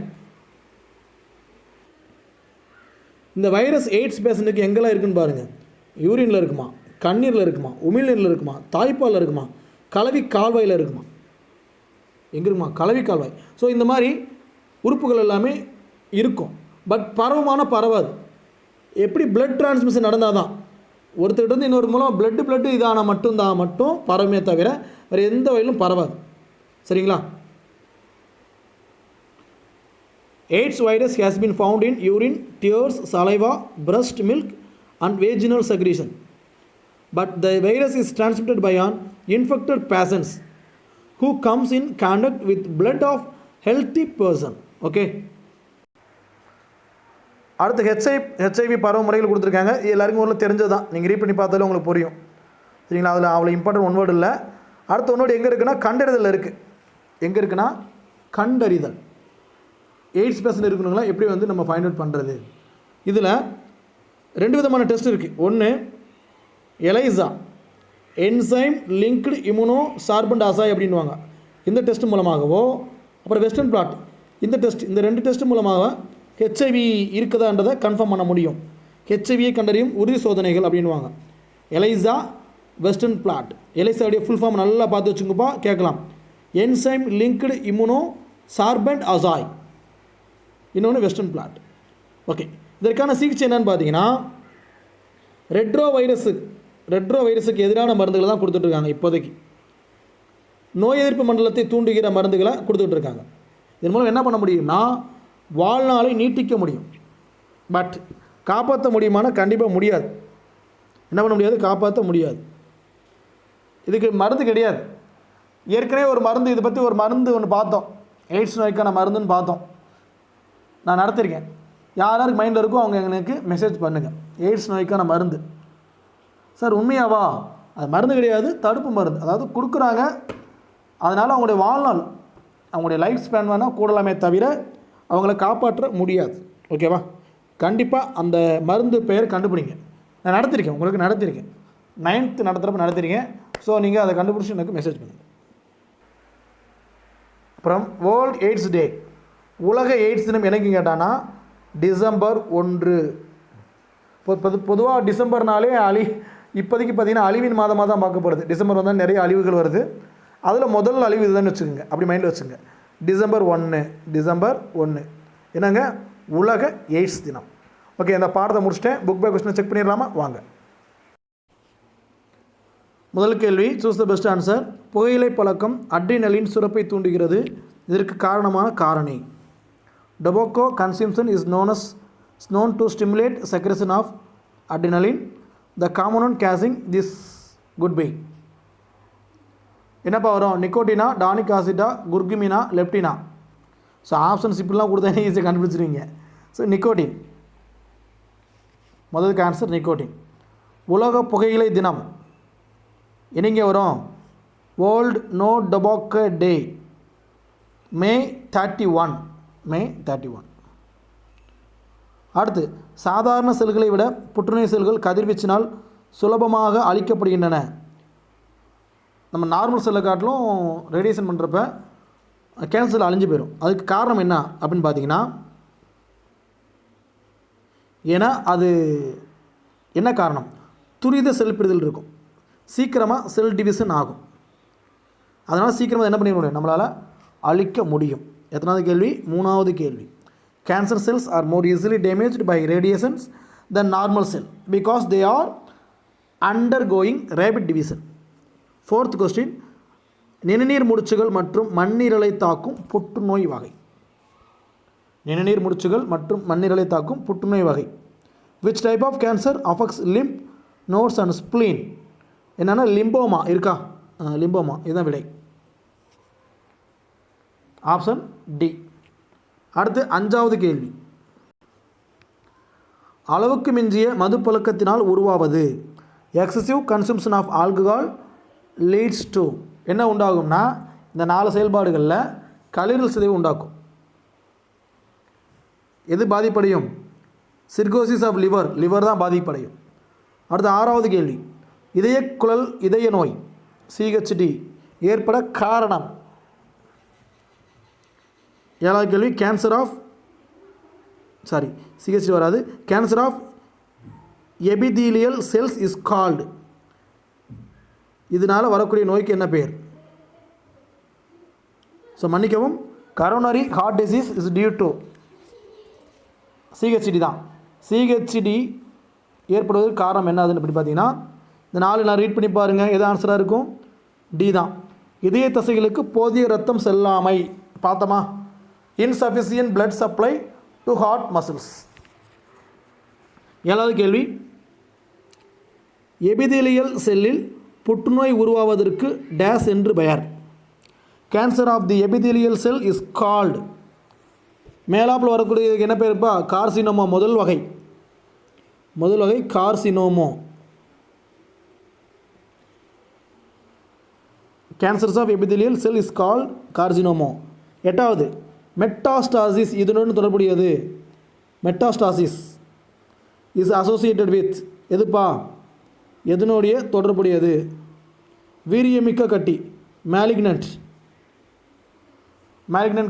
இந்த வைரஸ் எய்ட்ஸ் பேஷண்ட்டுக்கு எங்கெல்லாம் இருக்குன்னு பாருங்கள். யூரினில் இருக்குமா, கண்ணீரில் இருக்குமா, உமிழ்நீரில் இருக்குமா, தாய்ப்பாலில் இருக்குமா, கலவி கால்வாயில் இருக்குமா? எங்கே இருக்குமா? கலவி கால்வாய். ஸோ இந்த மாதிரி உறுப்புகள் எல்லாமே இருக்கும். பட் பரவாது. எப்படி பிளட் டிரான்ஸ்மிஷன் நடந்தால் தான் ஒருத்தர்கிட்ட வந்து இன்னொரு மூலம் பிளட்டு இதானால் மட்டும் பரவுமே தவிர வேறு எந்த வகையிலும் பரவாது. சரிங்களா? AIDS virus has been found in urine, tears, saliva, breast milk and vaginal secretion. But the virus is transmitted by an infected patients who comes in contact with blood of healthy person. Okay. அடுத்து HIV பரவ முறைகள் கொடுத்துருக்காங்க. இது எல்லாருக்கும் ஊரில் தெரிஞ்சது தான். நீங்கள் ரீட் பண்ணி பார்த்தாலும் உங்களுக்கு புரியும். சரிங்களா? அதில் அவ்வளோ இம்பார்ட்டன்ட் ஒன் வேர்டு இல்லை. அடுத்த ஒன் வேர்டு எங்கே இருக்குன்னா கண்டறிதல் இருக்குது. எங்கே இருக்குன்னா கண்டறிதல். எய்ட்ஸ் பேஷண்ட் இருக்கணுங்களா எப்படி வந்து நம்ம ஃபைண்ட் அவுட் பண்ணுறது? இதில் 2 விதமான டெஸ்ட் இருக்குது. ஒன்று எலைசா, என்சைம் லிங்க்டு இம்யூனோ சார்பண்ட் அசாய் அப்படின்வாங்க. இந்த டெஸ்ட் மூலமாகவோ அப்புறம் வெஸ்டர்ன் பிளாட் இந்த டெஸ்ட், இந்த 2 டெஸ்ட் மூலமாக ஹெச்ஐவி இருக்குதான்றதை கன்ஃபார்ம் பண்ண முடியும். ஹெச்ஐவியை கண்டறியும் உறுதி சோதனைகள் அப்படின்வாங்க. எலைசா, வெஸ்டர்ன் பிளாட். எலைசாவுடைய ஃபுல் ஃபார்ம் நல்லா பார்த்து வச்சுங்கப்பா, கேட்கலாம். என்சைம் லிங்க்டு இம்யூனோ சார்பண்ட் அசாய், இன்னொன்று வெஸ்டர்ன் பிளாட். ஓகே, இதற்கான சிகிச்சை என்னன்னு பார்த்தீங்கன்னா ரெட்ரோ வைரஸுக்கு எதிரான மருந்துகளை தான் கொடுத்துட்ருக்காங்க. இப்போதைக்கு நோய் எதிர்ப்பு மண்டலத்தை தூண்டுகிற மருந்துகளை கொடுத்துட்ருக்காங்க. இதன் மூலம் என்ன பண்ண முடியும்னா வாழ்நாளை நீட்டிக்க முடியும். பட் காப்பாற்ற முடியுமானா கண்டிப்பாக முடியாது. என்ன பண்ண முடியாது? காப்பாற்ற முடியாது. இதுக்கு மருந்து கிடையாது. ஏற்கனவே ஒரு மருந்து, இதை பற்றி ஒரு மருந்து ஒன்று பார்த்தோம், எய்ட்ஸ் நோய்க்கான மருந்துன்னு பார்த்தோம். நான் நடத்திருக்கேன். யாருக்கு மைண்டில் இருக்கோ அவங்க எனக்கு மெசேஜ் பண்ணுங்கள். எய்ட்ஸ் நோய்க்கான மருந்து சார் உண்மையாவா? அது மருந்து கிடையாது, தடுப்பு மருந்து. அதாவது கொடுக்குறாங்க, அதனால் அவங்களுடைய வாழ்நாள், அவங்களுடைய லைஃப் ஸ்பேன் வேணால் கூடலாமே தவிர அவங்கள காப்பாற்ற முடியாது. ஓகேவா? கண்டிப்பாக அந்த மருந்து பெயர் கண்டுபிடிங்க. நான் நடத்திருக்கேன், உங்களுக்கு நடத்திருக்கேன். 9th நடத்துகிறப்ப நடத்திருக்கேன். ஸோ நீங்கள் அதை கண்டுபிடிச்சி எனக்கு மெசேஜ் பண்ணுங்கள். அப்புறம் வேர்ல்ட் எய்ட்ஸ் டே, உலக எய்ட்ஸ் தினம் என்னைக்கு கேட்டான்னா டிசம்பர் 1. பொதுவாக டிசம்பர்னாலே இப்போதைக்கு பார்த்திங்கன்னா அழிவின் மாதமாக தான் பார்க்கப்படுது. டிசம்பர் வந்தால் நிறைய அழிவுகள் வருது. அதில் முதல் அழிவு இதுதான் வச்சுக்கோங்க, அப்படி மைண்டில் வச்சுங்க. டிசம்பர் 1 என்னங்க? உலக எய்ட்ஸ் தினம். ஓகே, இந்த பாடத்தை முடிச்சிட்டேன். புக் பை கொஸ்டினை செக் பண்ணிடலாமா? வாங்க. முதல் கேள்வி சூஸ் த பெஸ்ட் ஆன்சர். புகையிலை பழக்கம் அட்ரினலின் சுரப்பை தூண்டுகிறது. இதற்கு காரணமான காரணி. Tobacco consumption is known to stimulate secretion of adrenaline, the component causing this good way. என்னப்பா வரும்? நிக்கோட்டினா, டானிக் ஆசிடா, குர்குமினா, லெப்டினா. ஸோ ஆப்ஷன்ஸ் இப்படிலாம் கொடுத்தா ஈஸியாக கண்டுபிடிச்சிருவீங்க. So nicotine. முதலுக்கு ஆன்சர் நிக்கோட்டின். உலக புகையிலை தினம் என்னங்க வரும்? World no tobacco day, May 31. May 31. அடுத்து, சாதாரண செல்களை விட புற்றுநோய் செல்கள் கதிர்வீச்சினால் சுலபமாக அழிக்கப்படுகின்றன. நம்ம நார்மல் செல்லை காட்டிலும் ரேடியேஷன் பண்ணுறப்ப கேன்சர் அழிஞ்சு போயிடும். அதுக்கு காரணம் என்ன அப்படின்னு பார்த்தீங்கன்னா, ஏன்னா அது என்ன காரணம்? துரித செல் பிரிதல் இருக்கும், சீக்கிரமாக செல் டிவிஷன் ஆகும். அதனால் சீக்கிரமாக என்ன பண்ணிட முடியும்? நம்மளால் அழிக்க முடியும். எத்தனாவது கேள்வி? மூணாவது கேள்வி. Cancer cells are more easily damaged by radiations than normal cell because they are undergoing rapid division. Fourth question, நிணநீர் முடிச்சுகள் மற்றும் மண்ணீரலை தாக்கும் புற்றுநோய் வகை. நிணநீர் முடிச்சுகள் மற்றும் மண்ணீரலை தாக்கும் புற்றுநோய் வகை. Which type of cancer affects lymph nodes and spleen? என்னென்னா லிம்போமா இருக்கா? லிம்போமா. இதுதான் விடை. Option D. அடுத்து அஞ்சாவது கேள்வி. அளவுக்கு மிஞ்சிய மது பழக்கத்தினால் உருவாவது. Excessive consumption of alcohol leads to என்ன உண்டாகும்னா, இந்த 4 செயல்பாடுகளில் கல்லீரல் சிதைவு உண்டாக்கும். எது பாதிப்படையும்? சிர்கோசிஸ் ஆஃப் லிவர் தான் பாதிப்படையும். அடுத்து ஆறாவது கேள்வி. இதயக்குழல் இதய நோய் சிஹெச்டி ஏற்பட காரணம். ஏழாவது கேள்வி. சிஹெச்டி வராது. Cancer of epithelial cells is called. இதனால் வரக்கூடிய நோய்க்கு என்ன பேர்? ஸோ மன்னிக்கவும், coronary heart disease is due to CHD தான். சிஹெச்டி ஏற்படுவதற்கு காரணம் என்ன அதுன்னு அப்படி பார்த்தீங்கன்னா, இந்த 4 நான் ரீட் பண்ணி பாருங்கள். எது ஆன்சராக இருக்கும்? டி தான். இதய தசைகளுக்கு போதிய ரத்தம் செல்லாமை. பார்த்தோமா? Insufficient blood supply to heart muscles. ஏழாவது கேள்வி. எபிதீலியல் செல்லில் புற்றுநோய் உருவாவதற்கு டேஸ் என்று பெயர். Cancer of the epithelial cell is called. மேலாப்பில் வரக்கூடியதுக்கு என்ன பேருப்பா? கார்சினோமோ. முதல் வகை carcinoma. Cancers of epithelial cell is called carcinoma. எட்டாவது மெட்டாஸ்டாசிஸ். இதனுடன் தொடர்புடையது. மெட்டாஸ்டாசிஸ் இஸ் அசோசியேட்டட் வித் எதுப்பா? எதனுடைய தொடர்புடையது? வீரியமிக்க கட்டி மேலிக்னன்ட்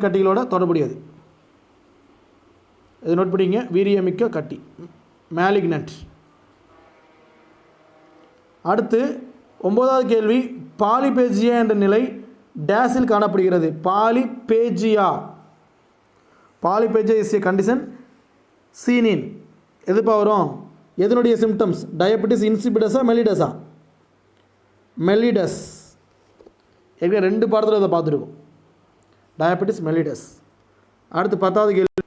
கட்டிகளோட தொடர்புடையது. இது நோட் பண்ணிங்க. வீரியமிக்க கட்டி மேலிக்னன்ட். அடுத்து 9வது கேள்வி. பாலிபேஜியா என்ற நிலை டேஸில் காணப்படுகிறது. Polyphagia is a condition seen in எதுப்பா வரும்? எதனுடைய சிம்டம்ஸ்? டயபெட்டிஸ் இன்சிபிடஸா மெலிடஸா? மெலிடஸ். ஏற்கனவே 2 பாடத்தில் இதை பார்த்துருக்கோம். Diabetes mellitus. அடுத்து 10வது கேள்வி.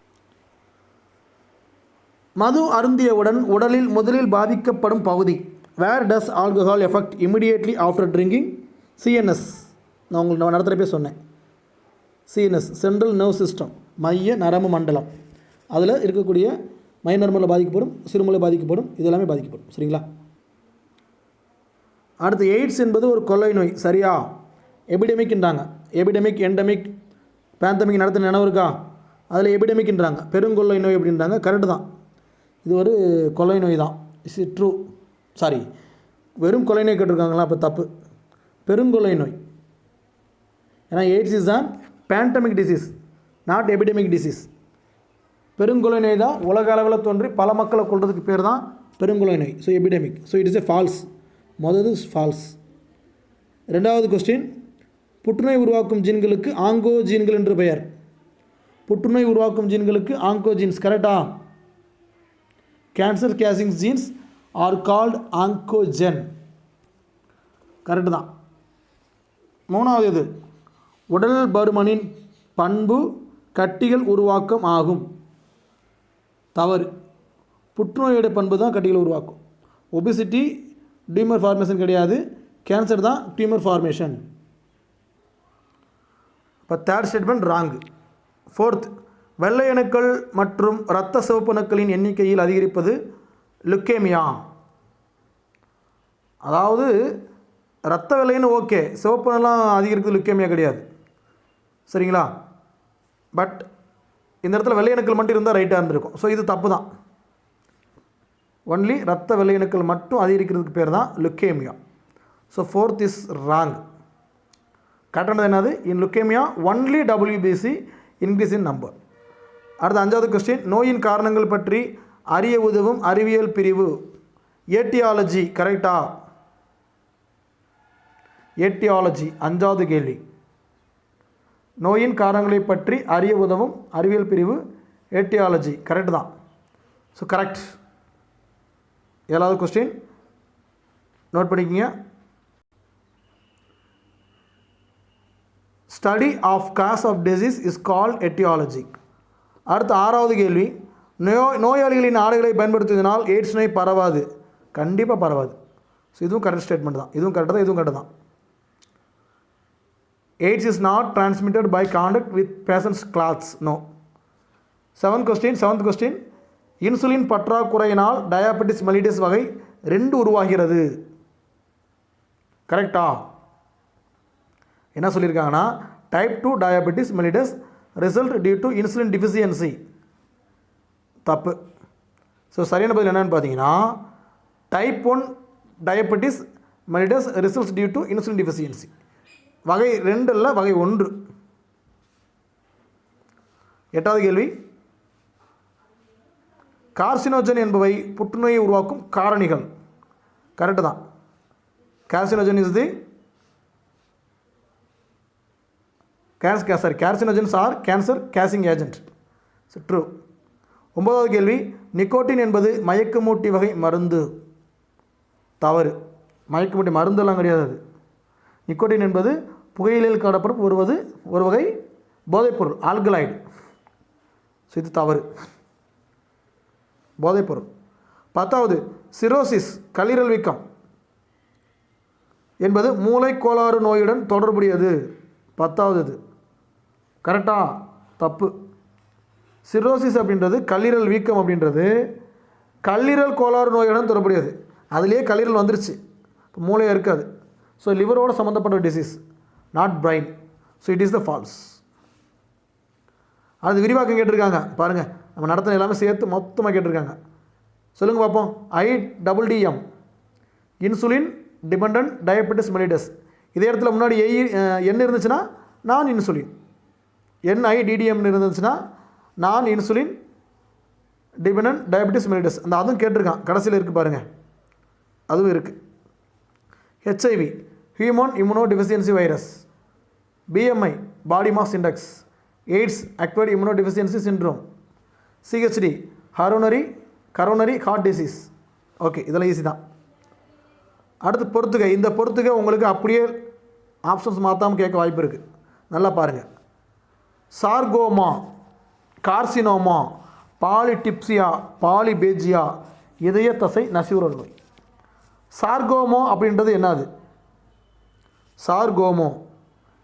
மது அருந்தியவுடன் உடலில் முதலில் பாதிக்கப்படும் பகுதி. Where does alcohol effect immediately after drinking? CNS. நான் உங்களுக்கு நடத்துகிறப்பே சொன்னேன். சிஎன்எஸ் சென்ட்ரல் நர்வ் சிஸ்டம், மைய நரம்பு மண்டலம். அதில் இருக்கக்கூடிய மைய நரம்பில் பாதிக்கப்படும், சிறுமூளை பாதிக்கப்படும், இதெல்லாமே பாதிக்கப்படும். சரிங்களா? அடுத்து எய்ட்ஸ் என்பது ஒரு கொள்ளை நோய். சரியா? எபிடெமிக்ன்றாங்க. எபிடெமிக், எண்டமிக், பேந்தமிக் நடத்த நினைவு இருக்கா? அதில் எபிடெமிக்ன்றாங்க. பெருங்கொள்ளை நோய் அப்படின்றாங்க. கரெக்டு தான். இது ஒரு கொள்ளை நோய் தான். Is it true? வெறும் கொள்ளை நோய் கேட்டிருக்காங்களா? அப்போ தப்பு. பெருங்கொள்ளை நோய். ஏன்னா AIDS is an pandemic disease, not epidemic disease. பெருங்கொள்ளை நோய் தான் உலக அளவில் தோன்றி பல மக்களை கொள்றதுக்கு பேர் தான் பெருங்கொள்ளை நோய். So epidemic. So it is a false. முதல் ஃபால்ஸ். 2வது கொஸ்டின். புற்றுநோய் உருவாக்கும் ஜீன்களுக்கு ஆங்கோ ஜீன்கள் என்று பெயர். புற்றுநோய் உருவாக்கும் ஜீன்களுக்கு oncogenes. Correct? Cancer causing genes are called oncogene. Correct தான். மூணாவது இது உடல் பருமனின் பண்பு கட்டிகள் உருவாக்கம் ஆகும். தவறு. புற்றுநோயுடைய பண்பு தான் கட்டிகள் உருவாக்கும். ஒபிசிட்டி டியூமர் ஃபார்மேஷன் கிடையாது, கேன்சர் தான் டியூமர் ஃபார்மேஷன். இப்போ தேர்ட் ஸ்டேட்மெண்ட் ராங்கு. ஃபோர்த், வெள்ளை அணுக்கள் மற்றும் இரத்த சிவப்பு அணுக்களின் எண்ணிக்கையில் அதிகரிப்பது லுக்கேமியா. அதாவது இரத்த வெள்ளைன்னு ஓகே, சிவப்புலாம் அதிகரிக்கிறது லுக்கேமியா கிடையாது, சரிங்களா? பட் இந்த இடத்துல வெள்ளை அணுக்கள் மட்டும் இருந்தால் ரைட்டாக இருந்திருக்கும். ஸோ இது தப்பு தான். ஒன்லி இரத்த வெள்ளை அணுக்கள் மட்டும் அதிகரிக்கிறதுக்கு பேர் தான் leukaemia. So fourth is wrong. கரெக்டானது என்னது? In leukaemia only WBC increase in number. அடுத்த அஞ்சாவது கொஸ்டின், நோயின் காரணங்கள் பற்றி அறிய உதவும் அறிவியல் பிரிவு ஏட்டியாலஜி. கரெக்டா? ஏட்டியாலஜி அஞ்சாவது கேள்வி. நோயின் காரணங்களை பற்றி அறிய உதவும் அறிவியல் பிரிவு ஏட்டியாலஜி. கரெக்டு தான். So correct. ஏழாவது கொஸ்டின் நோட் பண்ணிக்கங்க. Study of cause of disease is called aetiology. அடுத்த ஆறாவது கேள்வி, நோயாளிகளின் ஆடைகளை பயன்படுத்துவதனால் எய்ட்ஸ் நோய் பரவாது. கண்டிப்பாக பரவாது. ஸோ இதுவும் கரெக்ட் ஸ்டேட்மெண்ட் தான். இதுவும் கரெக்டு தான், இதுவும் கரெக்டு தான். AIDS is not transmitted by contact with patient's clothes. No. Seventh question, இன்சுலின் பற்றாக்குறையினால் டயாபெட்டிஸ் மெலிடஸ் வகை 2 உருவாகிறது. கரெக்டா? என்ன சொல்லியிருக்காங்கன்னா type 2 diabetes mellitus result due to insulin deficiency. தப்பு. ஸோ சரியான பதில் என்னன்னு பார்த்தீங்கன்னா type 1 diabetes mellitus results due to insulin deficiency. வகை 2 இல்லை, வகை 1. எட்டாவது கேள்வி, கார்சினோஜன் என்பவை புற்றுநோயை உருவாக்கும் காரணிகள். கரெக்டு தான். Carcinogen is the carcinogens are cancer causing agent. True. 9வது கேள்வி, நிக்கோட்டின் என்பது மயக்கமூட்டி வகை மருந்து. தவறு. மயக்கமூட்டி மருந்தெல்லாம் கிடையாது. அது நிக்கோட்டின் என்பது புகையிலையில் காணப்படும் ஒரு வகை போதைப்பொருள், ஆல்கலாய்டு. ஸோ இது தவறு, போதைப்பொருள். 10வது, சிரோசிஸ் கல்லீரல் வீக்கம் என்பது மூளை கோளாறு நோயுடன் தொடர்புடையது. 10வது இது. கரெக்டா? தப்பு. சிரோசிஸ் அப்படின்றது கல்லீரல் வீக்கம் அப்படின்றது கல்லீரல் கோளாறு நோயுடன் தொடர்புடையது. அதுலேயே கல்லீரல் வந்துருச்சு, இப்போ மூளையாக இருக்காது. ஸோ லிவரோட சம்மந்தப்பட்ட disease, not brain. So it is the false. அது விரிவாக்கம் கேட்டிருக்காங்க பாருங்கள், நம்ம நடத்தின எல்லாமே சேர்த்து மொத்தமாக கேட்டிருக்காங்க. சொல்லுங்கள் பார்ப்போம். IDDM insulin dependent diabetes mellitus. இதே இடத்துல முன்னாடி என்ன இருந்துச்சுன்னா நான் இன்சுலின், NIDDM இருந்துச்சுன்னா நான் இன்சுலின் டிபெண்டன்ட் டயபெட்டிஸ் மெலிடஸ். அந்த அதுவும் கேட்டிருக்கான், கடைசியில் இருக்குது பாருங்கள், அதுவும் இருக்குது. HIV human immuno deficiency virus. BMI body mass index. AIDS acquired immuno deficiency syndrome. CHD coronary heart disease. Okay, இதெல்லாம் ஈஸி தான். அடுத்து பொறுத்துக. இந்த பொறுத்துக உங்களுக்கு அப்படியே ஆப்ஷன்ஸ் மாற்றாமல் கேட்க வாய்ப்பு இருக்குது. நல்லா பாருங்கள். சார்கோமா, கார்சினோமா, பாலிடிப்சியா, பாலிபேஜியா, இதய தசை நசிவுறல் நோய். சார்கோமோ அப்படின்றது என்னது? சார்கோமோ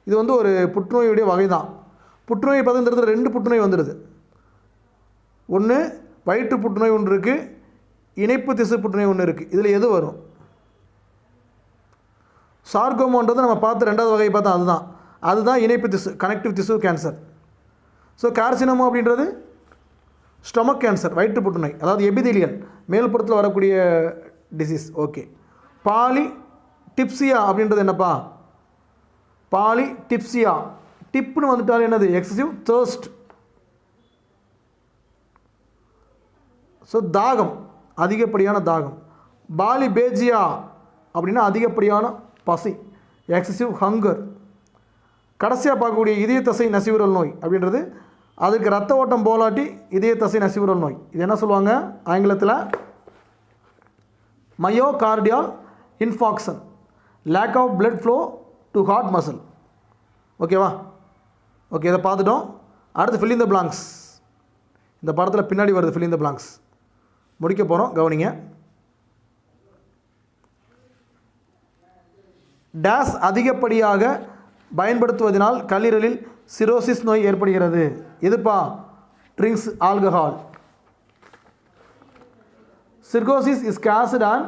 இது வந்து ஒரு புற்றுநோயுடைய வகை தான். புற்றுநோய் பார்த்தீங்கன்னா 2 புற்றுநோய் வந்துடுது. ஒன்று வயிற்று புற்றுநோய் ஒன்று இருக்குது, இணைப்பு திசு புற்றுநோய் ஒன்று இருக்குது. இதில் எது வரும்? சார்கோமோன்றது நம்ம பார்த்து 2வது வகையை பார்த்தா அதுதான் இணைப்பு திசு, கனெக்டிவ் திசு கேன்சர். ஸோ கார்சினோமா அப்படின்றது ஸ்டொமக் கேன்சர், வயிற்று புற்றுநோய், அதாவது எபிதீலியல் மேல்புறத்தில் வரக்கூடிய டிசீஸ். ஓகே. பாலிடிப்சியா அப்படின்றது என்னப்பா? பாலிடிப்சியா, டிப்னு வந்துட்டால் என்னது? Excessive thirst. ஸோ தாகம், அதிகப்படியான தாகம். பாலிபேஜியா அப்படின்னா அதிகப்படியான பசி, எக்ஸசிவ் ஹங்கர். கடைசியாக பார்க்கக்கூடிய இதய தசை நசிவுறல் நோய் அப்படின்றது அதுக்கு ரத்த ஓட்டம் போலாட்டி இதய தசை நசிவுறல் நோய். இது என்ன சொல்லுவாங்க ஆங்கிலத்தில்? Myocardial infarction. Lack of blood flow to heart muscle. ஓகேவா? ஓகே, இதை பார்த்துட்டோம். அடுத்து fill in the blanks. இந்த படத்தில் பின்னாடி வருது fill in the blanks. முடிக்க போகிறோம், கவனிங்க. டேஸ் அதிகப்படியாக பயன்படுத்துவதனால் கல்லீரலில் சிரோசிஸ் நோய் ஏற்படுகிறது. எதுப்பா? Drinks alcohol. Cirrhosis is caused on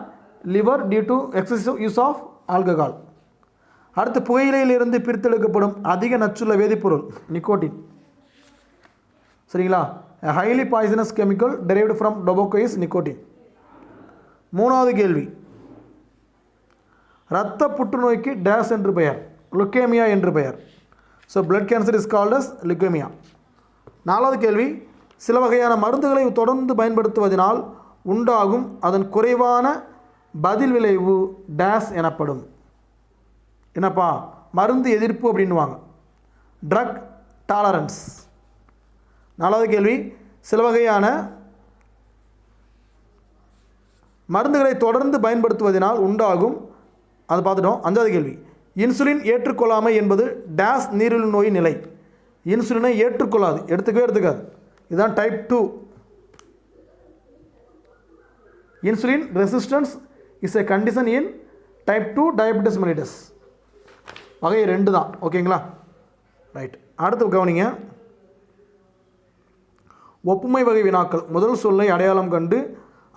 liver due to excessive use of alcohol. அடுத்து புகையிலையிலிருந்து பிரித்தெடுக்கப்படும் அதிக நச்சுள்ள வேதிப்பொருள் நிக்கோட்டின். சரிங்களா? A highly poisonous chemical derived from tobacco is nicotine. மூணாவது கேள்வி, இரத்த புற்றுநோய்க்கு டேஸ் என்று பெயர்? லுக்கேமியா என்று பெயர். So blood cancer is called as leukemia. நாலாவது கேள்வி, சில வகையான மருந்துகளை தொடர்ந்து பயன்படுத்துவதனால் உண்டாகும் அதன் குறைவான பதில் விளைவு டேஸ் எனப்படும். என்னப்பா? மருந்து எதிர்ப்பு அப்படின்வாங்க, ட்ரக் டாலரன்ஸ். நாலாவது கேள்வி, சில வகையான மருந்துகளை தொடர்ந்து பயன்படுத்துவதனால் உண்டாகும், அது பார்த்துட்டோம். அஞ்சாவது கேள்வி, இன்சுலின் ஏற்றுக்கொள்ளாமை என்பது டேஸ் நீரிழிவு நோய் நிலை. இன்சுலினை ஏற்றுக்கொள்ளாது, எடுத்துக்காது. இதுதான் type 2. Insulin resistance is a condition in type 2 diabetes mellitus. வகை 2 தான். ஓகேங்களா? ரைட். அடுத்து கவனிங்க, ஒப்புமை வகை வினாக்கள். முதல் சொல்லை அடையாளம் கண்டு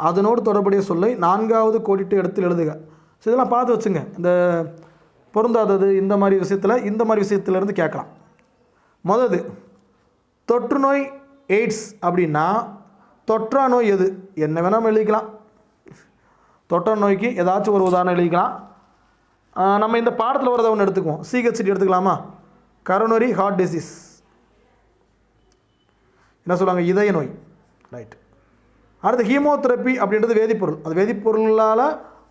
அதனோடு தொடர்புடைய சொல்லை 4வது கோடிட்டு இடத்தில் எழுதுக. ஸோ இதெல்லாம் பார்த்து வச்சுங்க. இந்த பொருந்தாதது இந்த மாதிரி விஷயத்துலேருந்து கேட்கலாம். முதது, தொற்று நோய் எய்ட்ஸ் அப்படின்னா தொற்றா நோய் எது? என்ன வேணாமல் எழுதிக்கலாம். தொற்றா நோய்க்கு ஏதாச்சும் ஒரு உதாரணம் எழுதிக்கலாம். நம்ம இந்த பாடத்தில் வரதை ஒன்று எடுத்துக்குவோம். சிஹெச்டி எடுத்துக்கலாமா? Coronary heart disease. என்ன சொல்லுவாங்க? இதய நோய். ரைட். அடுத்து ஹீமோதெரப்பி அப்படின்றது வேதிப்பொருள். அது வேதிப்பொருளால்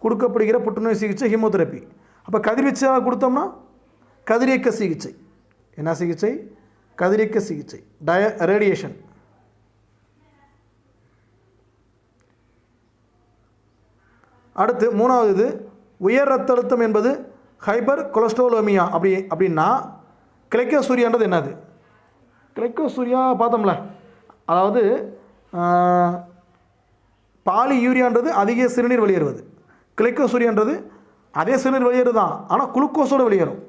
கொடுக்கப்படுகிற புற்றுநோய் சிகிச்சை ஹீமோதெரப்பி. அப்போ கதிர்வீச்சாக கொடுத்தோம்னா கதிரியக்க சிகிச்சை. என்ன சிகிச்சை? கதிரியக்க சிகிச்சை, ரேடியேஷன். அடுத்து மூணாவது, உயர் ரத்த அழுத்தம் என்பது ஹைப்பர் கொலஸ்ட்ரோலோமியா அப்படின்னா கிளைக்கோசூரியான்றது என்னது? கிளைக்கோசூரியா பார்த்தோம்ல, அதாவது பாலி யூரியான்றது அதிக சிறுநீர் வெளியேறுவது. கிளைக்கோசூரியான்றது அதே சிறுநீர் வெளியேறு தான், ஆனால் குளுக்கோஸோடு வெளியேறும்.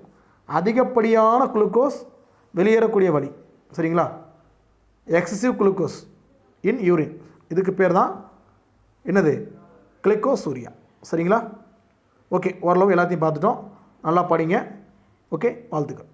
அதிகப்படியான குளுக்கோஸ் வெளியேறக்கூடிய வழி. சரிங்களா? எக்ஸசிவ் குளுக்கோஸ் இன் யூரின். இதுக்கு பேர் தான் என்னது? கிளைக்கோசூரியா. சரிங்களா? ஓகே, ஓரளவு எல்லாத்தையும் பார்த்துட்டோம். நல்லா படிங்க. ஓகே, வாழ்த்துக்கள்.